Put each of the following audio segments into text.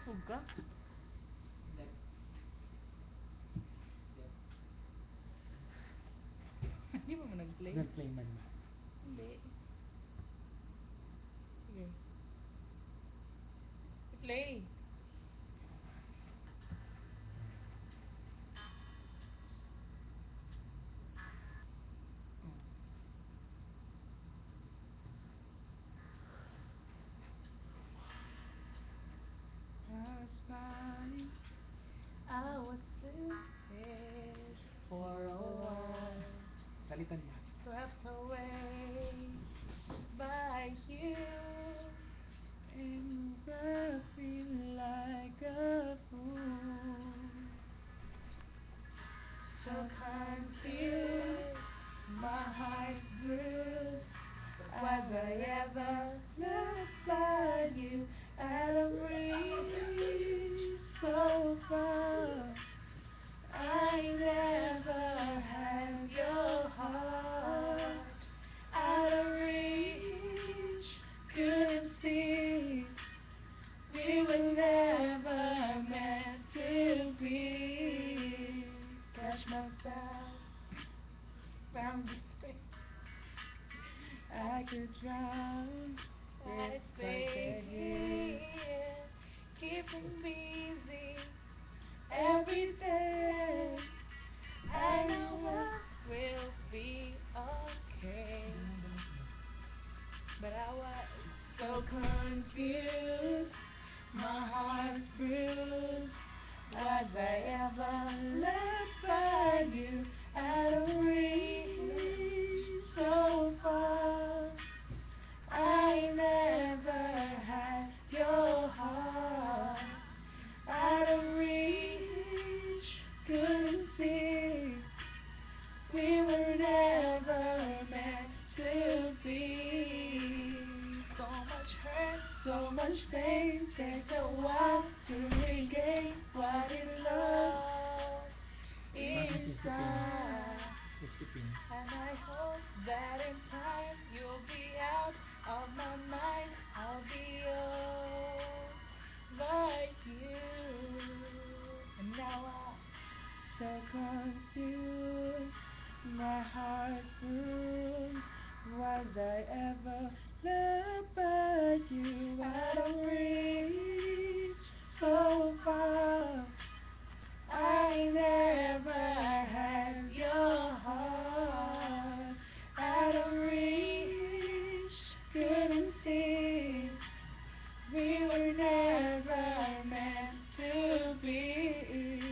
Huwag ka. Left. Left. Hindi pa man nag-play? Nag-play man ba? Hindi. Sige. I-play. Pass by. I was stupid for a while, Salitan mo. swept away by you. And I feel like a fool. So confused, my heart's bruised. Was I ever loved by you? Out of reach, so far. I never had your heart. Out of reach, couldn't see. We were never meant to be. Catch myself from the space. I could drown I if I stay stay here. here, keeping busy Every every day day. I know I will be okay, but I was so confused. My heart's bruised. Was I ever loved by you? Out of reach, so far. I never had your heart. Out of reach, couldn't see. We were never meant to be. So much hurt, so much pain. Takes a while to regain what is love inside. 50 pin. And I hope that in time you'll be out of my mind. I'll be over you. And now I'm So confused, my heart's bruised. Was I ever loved by you? Out of reach, so far. I never had your heart. Out of reach, couldn't see. We were never meant to be.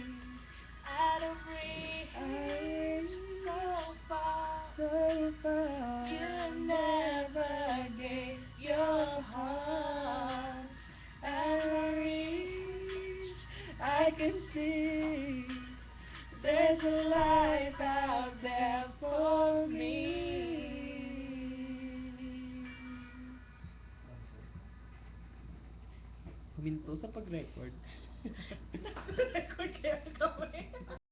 out of reach, so far. So far. You never gave your heart. Out of reach, I can see there's a life out there for me. Huminto sa pag-record. Record kaya kami.